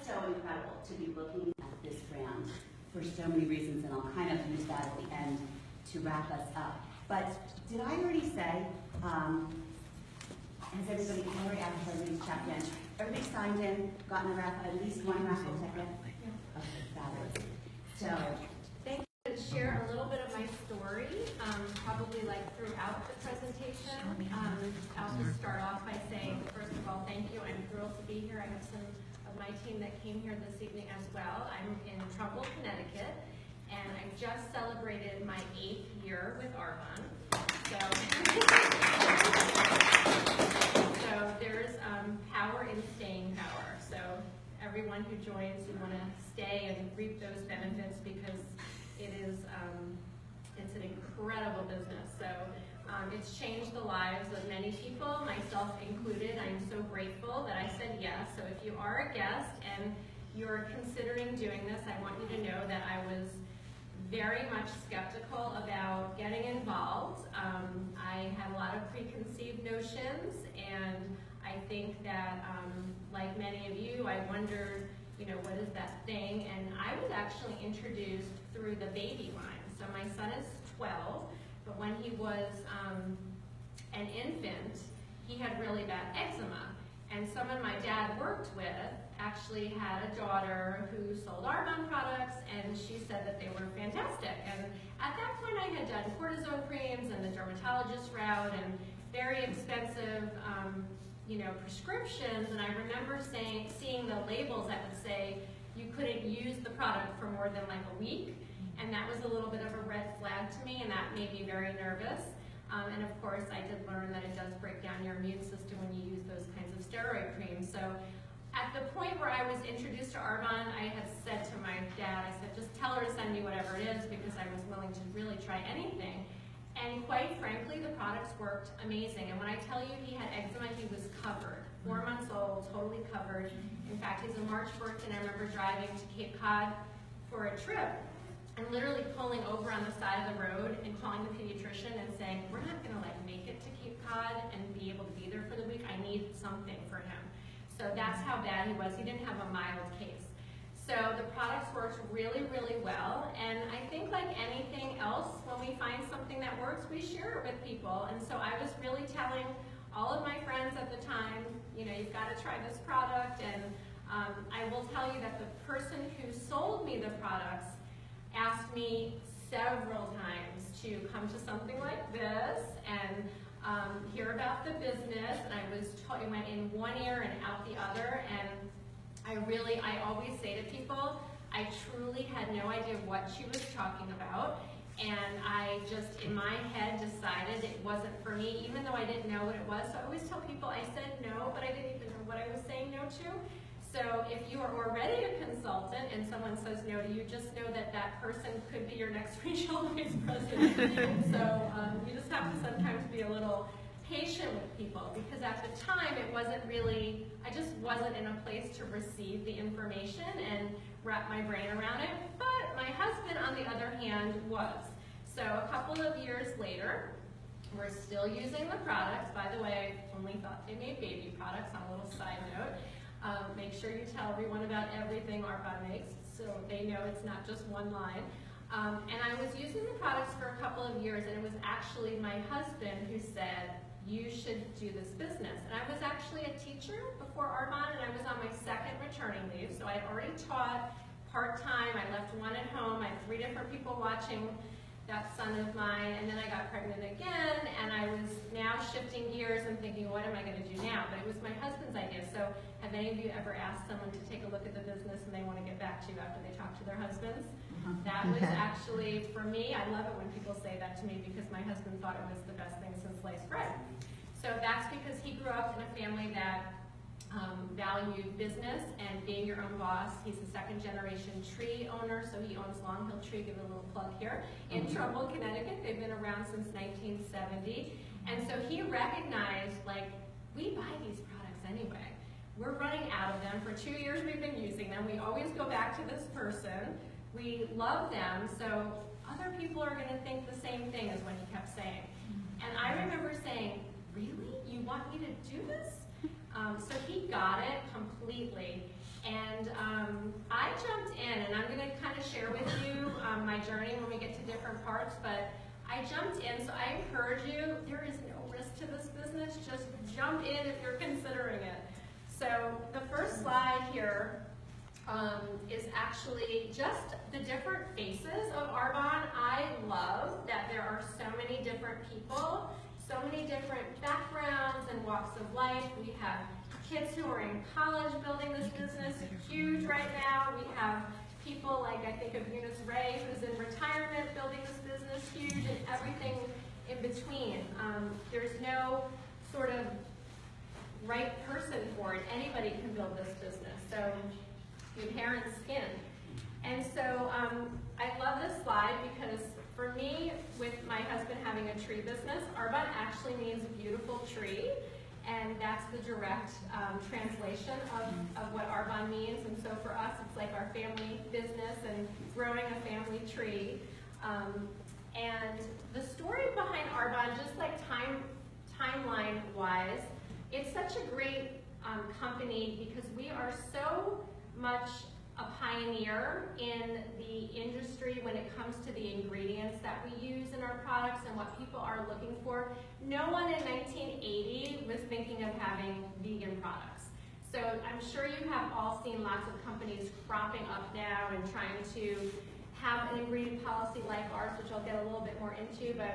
so incredible to be looking at this brand for so many reasons, and I'll kind of use that at the end to wrap us up. But did I already say, has everybody, everybody's checked in? Everybody signed in, gotten a raffle, at least one raffle ticket? Okay, fabulous. So, thank you. To share a little bit of my story, probably like throughout the presentation. I'll just start off by saying, first of all, thank you. I'm thrilled to be here. I have some of my team that came here this evening as well. I'm in Trumbull, Connecticut, and I just celebrated my 8th year with Arbonne. So there's power in staying power. So everyone who joins, you want to stay and reap those benefits because it is it's an incredible business. So it's changed the lives of many people, myself included. I'm so grateful that I said yes. So if you are a guest and you're considering doing this, I want you to know that I was very much skeptical about getting involved. I had a lot of preconceived notions, and I think that, like many of you, I wondered, you know, what is that thing? And I was actually introduced through the baby line. So my son is 12, but when he was an infant, he had really bad eczema. And someone my dad worked with actually had a daughter who sold Arbonne products, and she said that they were fantastic. And at that point, I had done cortisone creams and the dermatologist route and very expensive, you know, prescriptions. And I remember seeing the labels that would say you couldn't use the product for more than like a week, and that was a little bit of a red flag to me, and that made me very nervous. And of course, I did learn that it does break down your immune system when you use those kinds of steroid creams. So at the point where I was introduced to Arbonne, I had said to my dad, I said, just tell her to send me whatever it is, because I was willing to really try anything. And quite frankly, the products worked amazing. And when I tell you he had eczema, he was covered. 4 months old, totally covered. In fact, he's a March birthday, and I remember driving to Cape Cod for a trip and literally pulling over on the side of the road and calling the pediatrician and saying, we're not gonna like make it to Cape Cod and be able to be there for the week. I need something for him. So that's how bad he was. He didn't have a mild case. So the products worked really, really well. And I think like anything else, when we find something that works, we share it with people. And so I was really telling all of my friends at the time, you know, you've got to try this product. And I will tell you that the person who sold me the products asked me several times to come to something like this and hear about the business. And I went in one ear and out the other. And I always say to people, I truly had no idea what she was talking about. And I just, in my head, decided it wasn't for me, even though I didn't know what it was. So I always tell people I said no, but I didn't even know what I was saying no to. So if you are already a consultant and someone says no to you, just know that that person could be your next regional vice president. So you just have to sometimes be a little patient with people, because at the time it wasn't really, I just wasn't in a place to receive the information and wrap my brain around it. But my husband, on the other hand, was. So a couple of years later, we're still using the products. By the way, I only thought they made baby products, on a little side note. Make sure you tell everyone about everything Arbonne makes, so they know it's not just one line. And I was using the products for a couple of years, and it was actually my husband who said, you should do this business. And I was actually a teacher before Arbonne, and I was on my 2nd returning leave, so I had already taught part-time. I left one at home. I had 3 different people watching that son of mine, and then I got pregnant again, and I was now shifting gears and thinking, what am I going to do now? But it was my husband's idea. So have any of you ever asked someone to take a look at the business and they want to get back to you after they talk to their husbands? That was actually, for me, I love it when people say that to me, because my husband thought it was the best thing since sliced bread. So that's because he grew up in a family that valued business and being your own boss. He's a 2nd-generation tree owner, so he owns Long Hill Tree, give a little plug here, in Trumbull, Connecticut. They've been around since 1970. And so he recognized, like, we buy these products anyway. We're running out of them. For 2 years we've been using them. We always go back to this person. We love them, so other people are going to think the same thing, is what he kept saying. And I remember saying, really? You want me to do this? So he got it completely. And I jumped in, and I'm going to kind of share with you my journey when we get to different parts, but I jumped in, so I encourage you, there is no risk to this business, just jump in if you're considering it. So the first slide here is actually just the different faces of Arbonne. I love that there are so many different people, so many different backgrounds and walks of life. We have kids who are in college building this business, huge right now. We have people like, I think of Eunice Ray, who's in retirement building this business, huge, and everything in between. There's no sort of right person for it. Anybody can build this business. So you have hair and skin. And so I love this slide because for me, with my husband having a tree business, Arbonne actually means beautiful tree. And that's the direct translation of what Arbonne means. And so for us, it's like our family business and growing a family tree. And the story behind Arbonne, just like timeline-wise, it's such a great company because we are so much a pioneer in the industry when it comes to the ingredients that we use in our products and what people are looking for. No one in 1980 was thinking of having vegan products. So I'm sure you have all seen lots of companies cropping up now and trying to have an ingredient policy like ours, which I'll get a little bit more into, but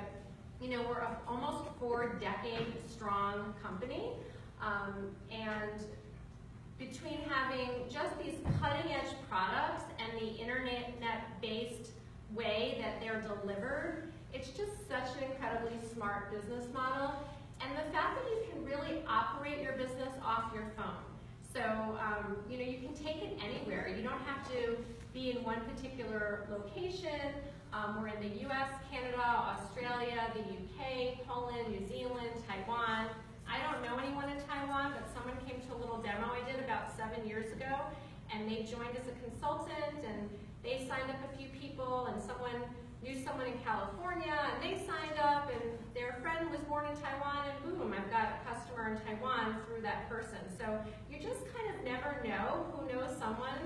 you know, we're a almost 4-decade strong company. And between having just these cutting-edge products and the internet-based way that they're delivered, it's just such an incredibly smart business model. And the fact that you can really operate your business off your phone. So, you know, you can take it anywhere. You don't have to be in one particular location. We're in the US, Canada, Australia, the UK, Poland, New Zealand, Taiwan. I don't know anyone in Taiwan, but someone came to a little demo I did about 7 years ago, and they joined as a consultant, and they signed up a few people, and someone knew someone in California, and they signed up, and their friend was born in Taiwan, and boom, I've got a customer in Taiwan through that person. So you just kind of never know who knows someone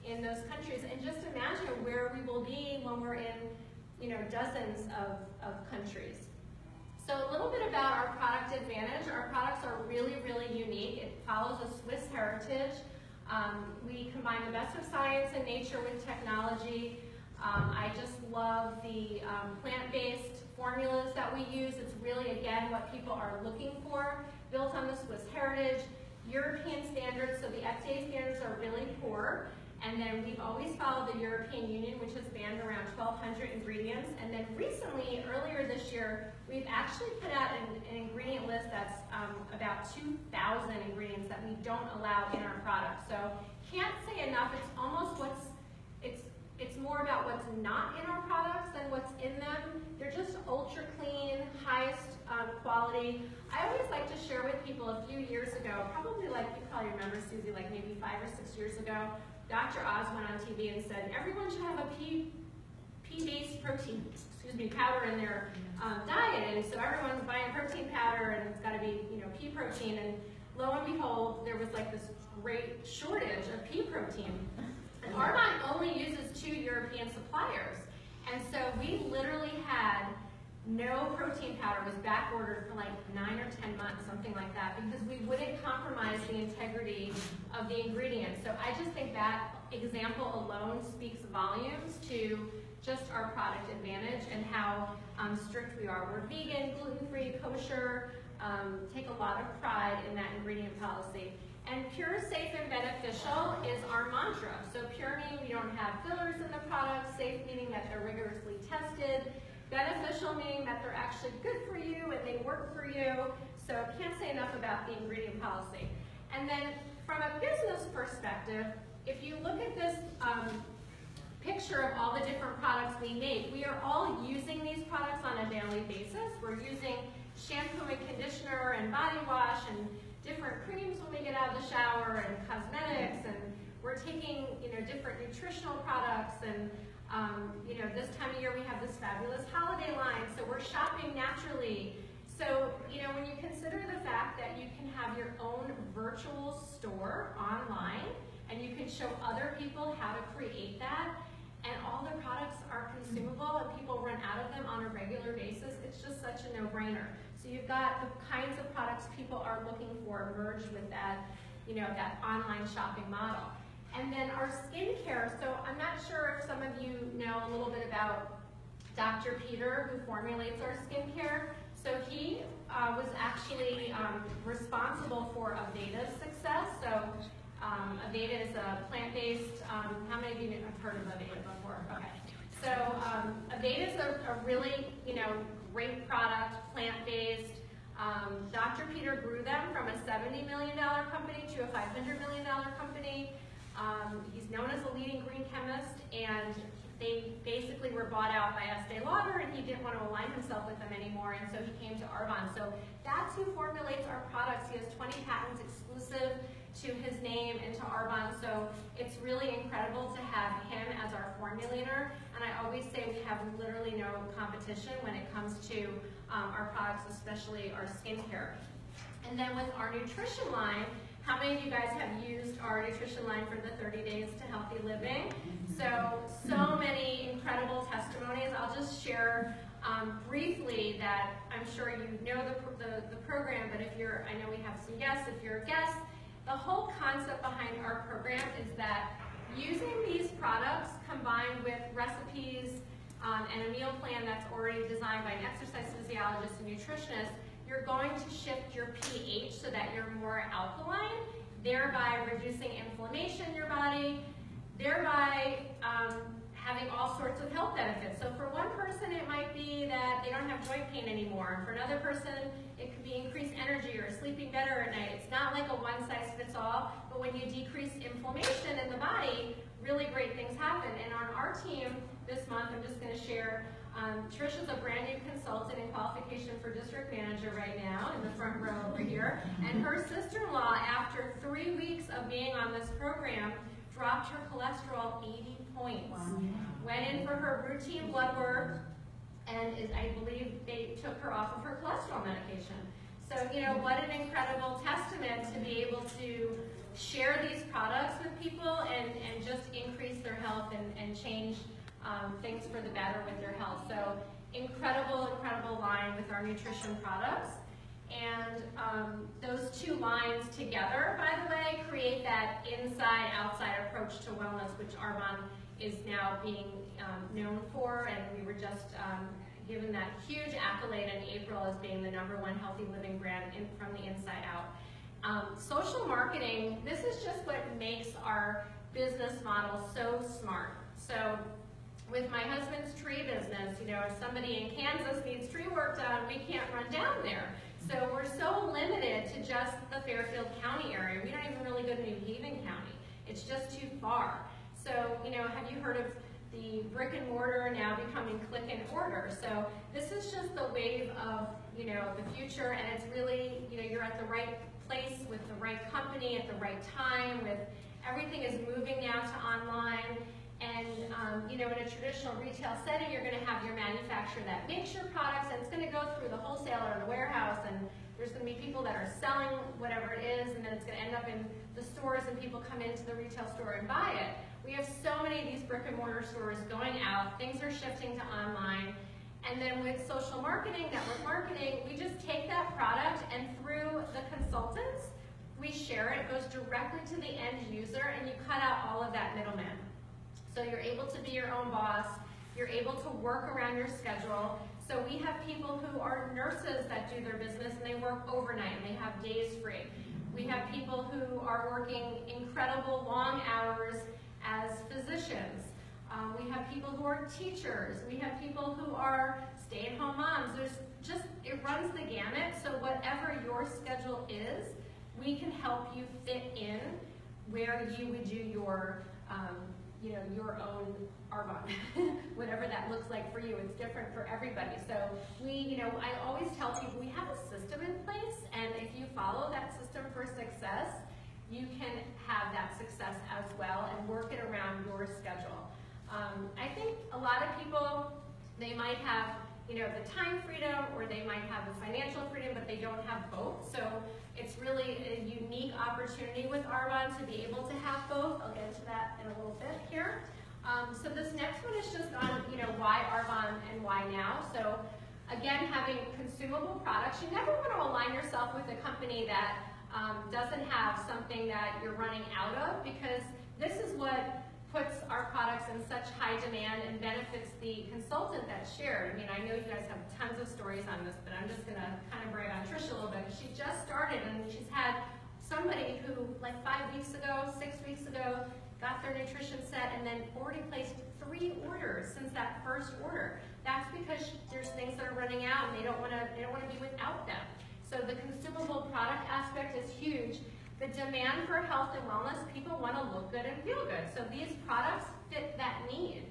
in those countries, and just imagine where we will be when we're in, you know, dozens of countries. So a little bit about our product advantage. Our products are really, really unique. It follows a Swiss heritage. We combine the best of science and nature with technology. I just love the plant-based formulas that we use. It's really, again, what people are looking for, built on the Swiss heritage. European standards, so the FDA standards are really poor. And then we've always followed the European Union, which has banned around 1,200 ingredients. And then recently, earlier this year, we've actually put out an ingredient list that's about 2,000 ingredients that we don't allow in our products. So can't say enough. It's almost it's more about what's not in our products than what's in them. They're just ultra clean, highest quality. I always like to share with people a few years ago, probably like, you probably remember, Susie, like maybe 5 or 6 years ago, Dr. Oz went on TV and said, everyone should have a pea-based protein, powder in their diet. And so everyone's buying protein powder and it's got to be, you know, pea protein. And lo and behold, there was like this great shortage of pea protein. And Arbonne only uses 2 European suppliers. And so we literally had no protein powder, was back ordered for like 9 or 10 months, something like that, because we wouldn't compromise the integrity of the ingredients. So I just think that example alone speaks volumes to just our product advantage and how strict we are. We're vegan, gluten-free, kosher, take a lot of pride in that ingredient policy. And pure, safe, and beneficial is our mantra. So pure meaning we don't have fillers in the product, safe meaning that they're rigorously tested, beneficial meaning that they're actually good for you and they work for you. So can't say enough about the ingredient policy. And then from a business perspective, if you look at this picture of all the different products we make, we are all using these products on a daily basis. We're using shampoo and conditioner and body wash and different creams when we get out of the shower and cosmetics, and we're taking, you know, different nutritional products, and you know, this time of year we have this fabulous holiday line, so we're shopping naturally. So, you know, when you consider the fact that you can have your own virtual store online and you can could show other people how to create that, and all their products are consumable and people run out of them on a regular basis. It's just such a no-brainer. So you've got the kinds of products people are looking for merged with that, that online shopping model. And then our skincare, so I'm not sure if some of you know a little bit about Dr. Peter, who formulates our skincare. So he was actually responsible for Aveda's success. So Aveda is a plant-based, how many of you have heard of Aveda before? Okay. So Aveda is a really, great product, plant-based. Dr. Peter grew them from a $70 million company to a $500 million company. He's known as a leading green chemist, and they basically were bought out by Estee Lauder, and he didn't want to align himself with them anymore, and so he came to Arbonne. So that's who formulates our products. He has 20 patents exclusive to his name and to Arbonne, so it's really incredible to have him as our formulator. And I always say we have literally no competition when it comes to our products, especially our skincare. And then with our nutrition line, how many of you guys have used our nutrition line for the 30 Days to Healthy Living? So many incredible testimonies. I'll just share briefly that I'm sure you know the program, but I know we have some guests. If you're a guest, the whole concept behind our program is that using these products combined with recipes and a meal plan that's already designed by an exercise physiologist and nutritionist, you're going to shift your pH so that you're more alkaline, thereby reducing inflammation in your body, thereby having all sorts of health benefits. So for one person, it might be that they don't have joint pain anymore. And for another person, it could be increased energy or sleeping better at night. It's not like a one-size-fits-all, but when you decrease inflammation in the body, really great things happen. And on our team this month, I'm just going to share, Trisha's a brand new consultant in qualification for district manager right now in the front row over here. And her sister-in-law, after 3 weeks of being on this program, dropped her cholesterol 80 points. Wow. Went in for her routine blood work, and I believe they took her off of her cholesterol medication. So, what an incredible testament to be able to share these products with people and just increase their health and change things for the better with their health. So, incredible line with our nutrition products. And those two lines together, by the way, create that inside-outside approach to wellness, which Arbonne is now being known for, and we were just given that huge accolade in April as being the #1 healthy living brand from the inside out. Social marketing, this is just what makes our business model so smart. So with my husband's tree business, if somebody in Kansas needs tree work done, we can't run down there. So we're so limited to just the Fairfield County area. We don't even really go to New Haven County. It's just too far. So, have you heard of the brick and mortar now becoming click and order? So this is just the wave of, the future, and it's really, you're at the right place with the right company at the right time, with everything is moving now to online. And, in a traditional retail setting, you're going to have your manufacturer that makes your products, and it's going to go through the wholesaler or the warehouse, and there's going to be people that are selling whatever it is, and then it's going to end up in the stores, and people come into the retail store and buy it. We have so many of these brick and mortar stores going out. Things are shifting to online. And then with social marketing, network marketing, we just take that product, and through the consultants, we share it. It goes directly to the end user, and you cut out all of that middleman. So you're able to be your own boss, you're able to work around your schedule. So we have people who are nurses that do their business and they work overnight and they have days free. We have people who are working incredible long hours as physicians. We have people who are teachers. We have people who are stay-at-home moms. It runs the gamut. So whatever your schedule is, we can help you fit in where you would do your own Arbonne, whatever that looks like for you. It's different for everybody. So I always tell people we have a system in place, and if you follow that system for success, you can have that success as well and work it around your schedule. I think a lot of people, they might have the time freedom, or they might have the financial freedom, but they don't have both. So it's really a unique opportunity with Arbonne to be able to have both. I'll get into So this next one is just on, why Arbonne and why now. So again, having consumable products, you never want to align yourself with a company that doesn't have something that you're running out of, because this is what puts our products in such high demand and benefits the consultant that's shared. I mean, I know you guys have tons of stories on this, but I'm just going to kind of brag on Tricia a little bit. She just started, and she's had somebody who, like 5 weeks ago, 6 weeks ago, got their nutrition set and then already placed 3 orders since that first order. That's because there's things that are running out and they don't want to be without them. So the consumable product aspect is huge. The demand for health and wellness, people want to look good and feel good. So these products fit that need.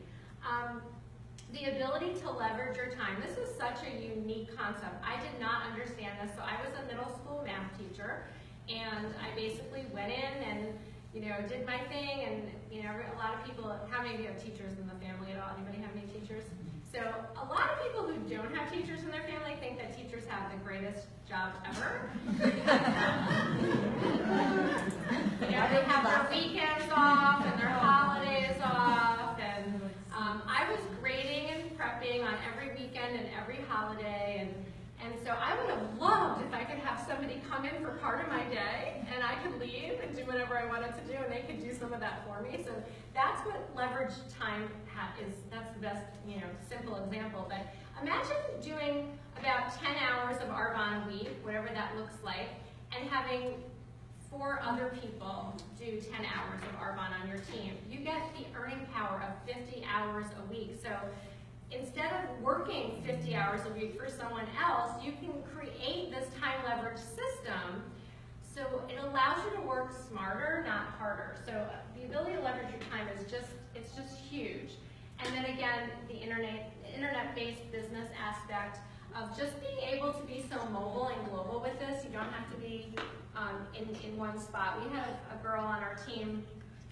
The ability to leverage your time. This is such a unique concept. I did not understand this. So I was a middle school math teacher, and I basically went in and did my thing, and a lot of people, how many of you have teachers in the family at all? Anybody have any teachers? So a lot of people who don't have teachers in their family think that teachers have the greatest job ever. They have their weekends off and their holidays off, and I was grading and prepping on every weekend and every holiday, and so I would have loved if I could have somebody come in for part of my day and I could leave and do whatever I wanted to do and they could do some of that for me. So that's what leverage time is. That's the best, simple example. But imagine doing about 10 hours of Arbonne a week, whatever that looks like, and having 4 other people do 10 hours of Arbonne on your team. You get the earning power of 50 hours a week. So instead of working 50 hours a week for someone else, you can create this time leverage system, so it allows you to work smarter, not harder. So the ability to leverage your time is it's just huge. And then again, the internet-based business aspect of just being able to be so mobile and global with this. You don't have to be in one spot. We had a girl on our team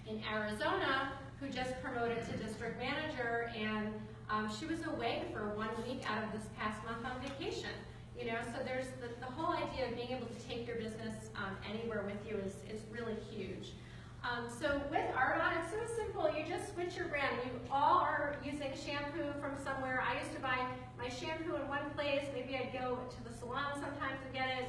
in Arizona who just promoted to district manager, and she was away for 1 week out of this past month on vacation. So there's the whole idea of being able to take your business anywhere with you is really huge. So with Arbonne, it's so simple. You just switch your brand. You all are using shampoo from somewhere. I used to buy my shampoo in one place. Maybe I'd go to the salon sometimes to get it.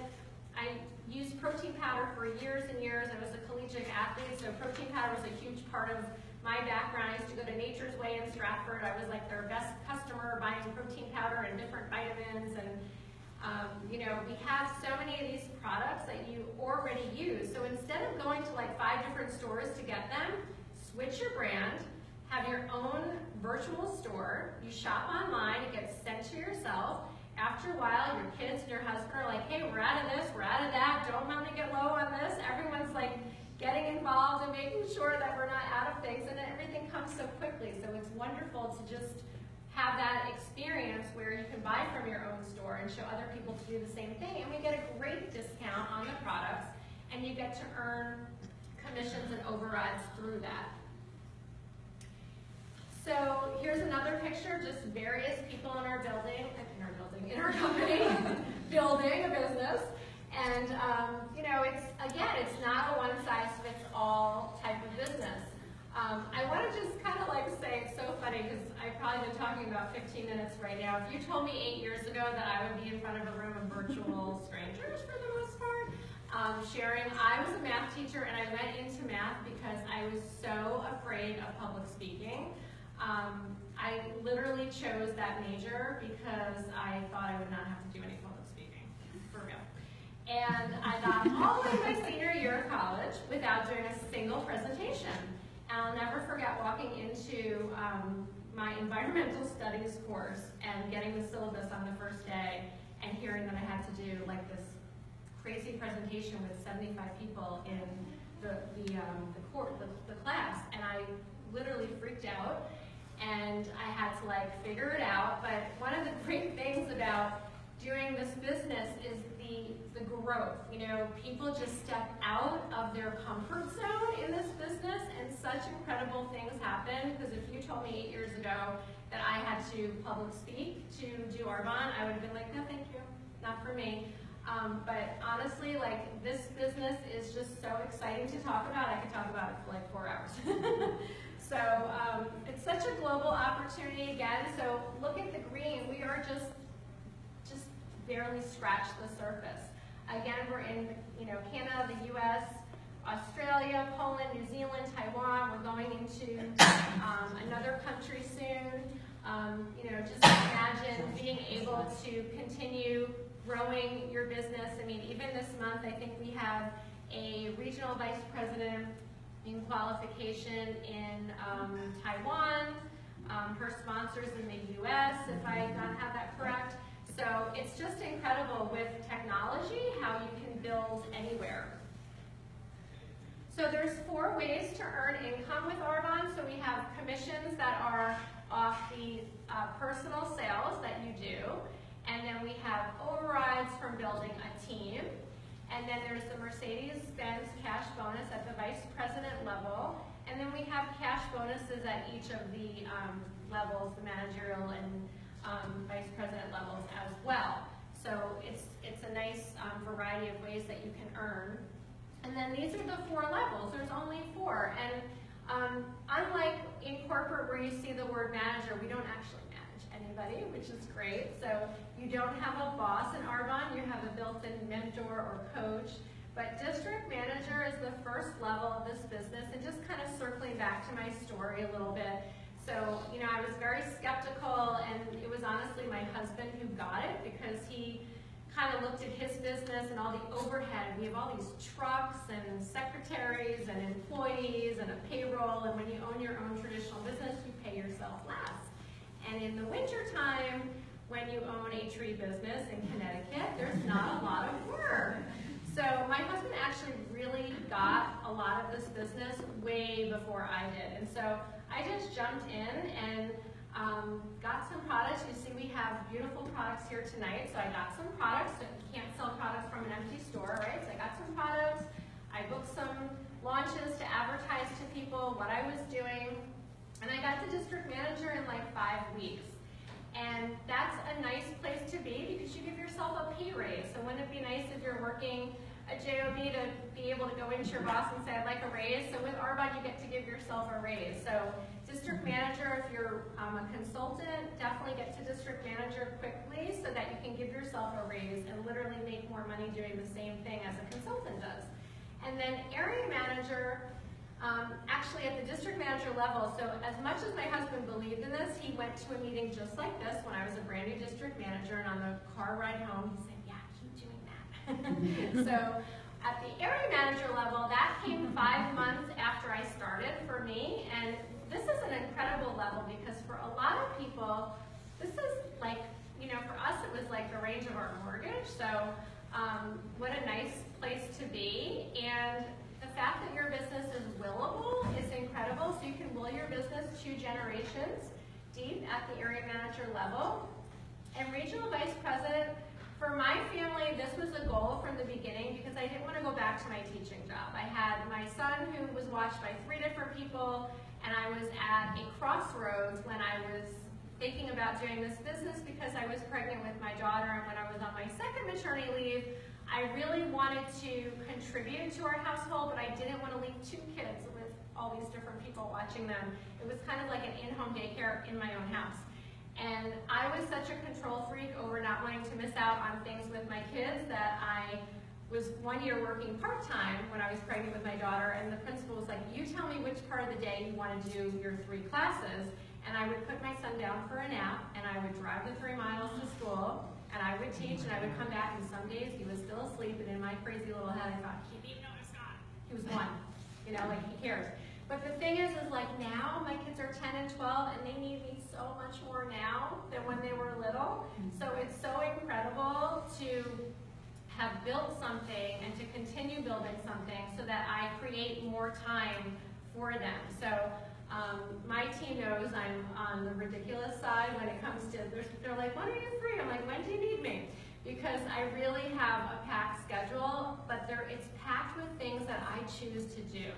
I used protein powder for years and years. I was a collegiate athlete, so protein powder was a huge part of my background. I used to go to Nature's Way in Stratford. I was like their best customer, buying protein powder and different vitamins. And we have so many of these products that you already use. So instead of going to like 5 different stores to get them, switch your brand, have your own virtual store. You shop online, it gets sent to yourself. After a while, your kids and your husband are like, hey, we're out of this, we're out of that, don't let me get low on this. Everyone's like getting involved and making sure that we're not out of things, and then everything comes so quickly. So it's wonderful to just have that experience where you can buy from your own store and show other people to do the same thing, and we get a great discount on the products, and you get to earn commissions and overrides through that. So here's another picture, just various people in our in our company, building a business. And it's not a one-size-fits-all type of business. I want to just kind of say it's so funny, because I've probably been talking about 15 minutes right now. If you told me 8 years ago that I would be in front of a room of virtual strangers for the most part, sharing, I was a math teacher and I went into math because I was so afraid of public speaking. I literally chose that major because I thought I would not have to do any public speaking, for real. And I got all the way my senior year of college without doing a single presentation. And I'll never forget walking into my environmental studies course and getting the syllabus on the first day and hearing that I had to do this crazy presentation with 75 people in the class, and I literally freaked out. And I had to figure it out. But one of the great things about doing this business is the growth. People just step out of their comfort zone in this business, and such incredible things happen. Because if you told me 8 years ago that I had to public speak to do Arbonne, I would have been like, no, thank you, not for me. But honestly, this business is just so exciting to talk about. I could talk about it for 4 hours. So it's such a global opportunity again. So look at the green. We are just barely scratched the surface. Again, we're in Canada, the U.S., Australia, Poland, New Zealand, Taiwan. We're going into another country soon. Just imagine being able to continue growing your business. I mean, even this month, I think we have a regional vice president in qualification in Taiwan. Her sponsors in the U.S., if I have that correct. So it's just incredible with technology how you can build anywhere. So there's 4 ways to earn income with Arbonne. So we have commissions that are off the personal sales that you do. And then we have overrides from building a team. And then there's the Mercedes-Benz cash bonus at the vice president level. And then we have cash bonuses at each of the levels, the managerial and vice president levels as well. So it's a nice variety of ways that you can earn. And then these are the 4 levels. There's only 4. And unlike in corporate where you see the word manager, we don't actually manage anybody, which is great. So you don't have a boss in Arbonne. You have a built-in mentor or coach. But district manager is the first level of this business. And just kind of circling back to my story a little bit. So, I was very skeptical, and it was honestly my husband who got it because he kind of looked at his business and all the overhead. We have all these trucks and secretaries and employees and a payroll, and when you own your own traditional business, you pay yourself less. And in the wintertime, when you own a tree business in Connecticut, there's not a lot of work. So my husband actually really got a lot of this business way before I did. And so I just jumped in and got some products. You see we have beautiful products here tonight. So I got some products. So you can't sell products from an empty store, right? So I got some products. I booked some launches to advertise to people what I was doing. And I got the district manager in like 5 weeks. And that's a nice place to be because you give yourself a pay raise. So wouldn't it be nice if you're working a job to be able to go into your boss and say, I'd like a raise? So with Arbonne, you get to give yourself a raise. So district manager, if you're a consultant, definitely get to district manager quickly so that you can give yourself a raise and literally make more money doing the same thing as a consultant does. And then area manager, actually at the district manager level, so as much as my husband believed in this, he went to a meeting just like this when I was a brand new district manager, and on the car ride home, he said, yeah, keep doing that. So at the area manager level, that came 5 months after I started for me, and this is an incredible level because for a lot of people, this is like, for us it was like the range of our mortgage, so what a nice place to be. And the fact that your business is willable is incredible, so you can will your business 2 generations deep at the area manager level. And regional vice president, for my family, this was a goal from the beginning because I didn't want to go back to my teaching job. I had my son who was watched by 3 different people, and I was at a crossroads when I was thinking about doing this business because I was pregnant with my daughter, and when I was on my 2nd maternity leave, I really wanted to contribute to our household, but I didn't want to leave 2 kids with all these different people watching them. It was kind of like an in-home daycare in my own house. And I was such a control freak over not wanting to miss out on things with my kids that I was 1 year working part-time when I was pregnant with my daughter, and the principal was like, you tell me which part of the day you want to do your 3 classes, and I would put my son down for a nap, and I would drive the 3 miles to school, and I would teach, and I would come back, and some days he was still asleep, and in my crazy little head I thought, he didn't even know it's gone. He was 1, like he cares. But the thing is like now my kids are 10 and 12 and they need me so much more now than when they were little. So it's so incredible to have built something and to continue building something so that I create more time for them. So my team knows I'm on the ridiculous side when it comes to, they're like, when are you free? I'm like, when do you need me? Because I really have a packed schedule, but it's packed with things that I choose to do.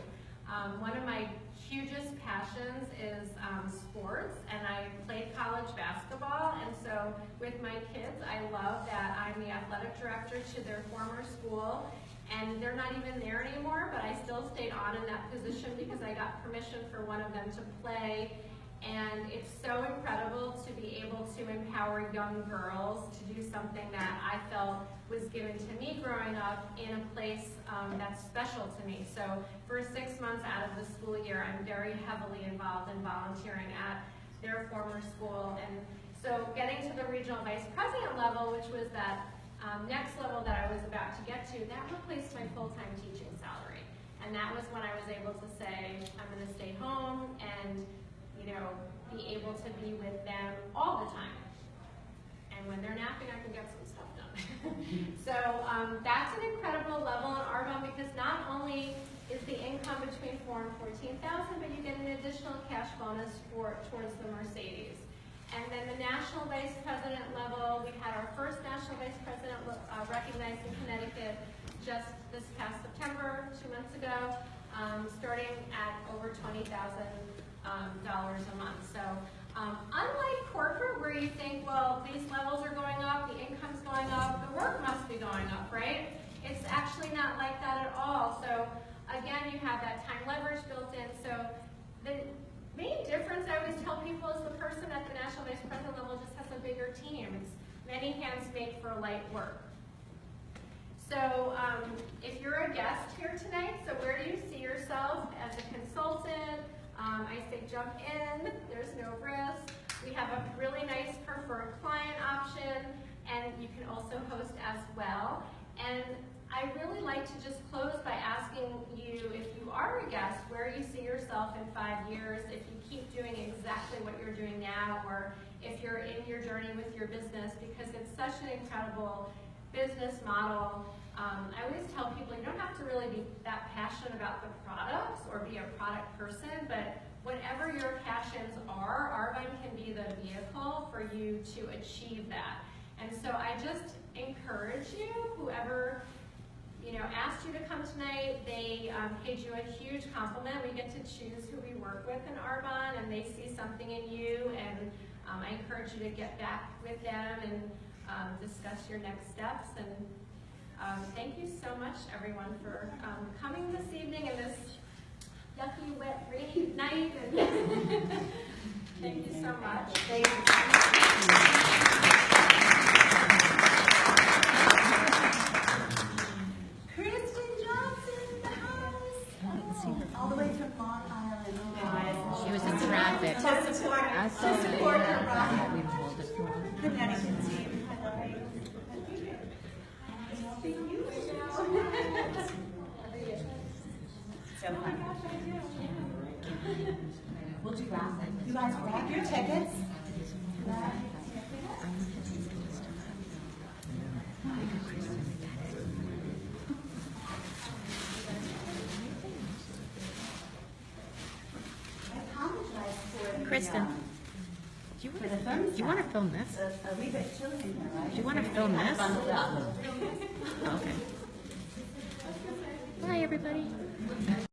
One of my hugest passions is sports, and I played college basketball, and so with my kids, I love that I'm the athletic director to their former school, and they're not even there anymore, but I still stayed on in that position because I got permission for one of them to play And it's so incredible to be able to empower young girls to do something that I felt was given to me growing up in a place that's special to me. So for 6 months out of the school year, I'm very heavily involved in volunteering at their former school. And so getting to the regional vice president level, which was that next level that I was about to get to, that replaced my full-time teaching salary. And that was when I was able to say, I'm going to stay home and be able to be with them all the time. And when they're napping, I can get some stuff done. So that's an incredible level in Arbonne, because not only is the income between $4,000 and $14,000, but you get an additional cash bonus towards the Mercedes. And then the national vice president level, we had our first national vice president recognized in Connecticut just this past September, 2 months ago, starting at over $20,000 a month. So unlike corporate, where you think, well, these levels are going up, the income's going up, the work must be going up, right? It's actually not like that at all. So again, you have that time leverage built in. So the main difference I always tell people is the person at the national vice president level just has a bigger team. It's many hands make for light work. So if you're a guest here tonight, so where do you see yourself as a consultant? I say jump in, there's no risk. We have a really nice preferred client option, and you can also host as well. And I really like to just close by asking you, if you are a guest, where you see yourself in 5 years, if you keep doing exactly what you're doing now, or if you're in your journey with your business, because it's such an incredible business model. I always tell people you don't have to really be that passionate about the products or be a product person, but whatever your passions are, Arbonne can be the vehicle for you to achieve that. And so I just encourage you, whoever asked you to come tonight, they paid you a huge compliment. We get to choose who we work with in Arbonne, and they see something in you, and I encourage you to get back with them and discuss your next steps. And thank you so much, everyone, for coming this evening and this yucky, wet, rainy night. And thank you so much. Thank you. Kristen Johnson in the house. All the way from Long Island. She was in traffic. To support her ride. We've told it for her. Connecticut team. I love you. Thank you. So fun. We'll do that. You guys grab your tickets. Kristen, do you want to film this? A wee bit chilly in here, right? Do you want to film this? Bundled up. Okay. Bye, everybody.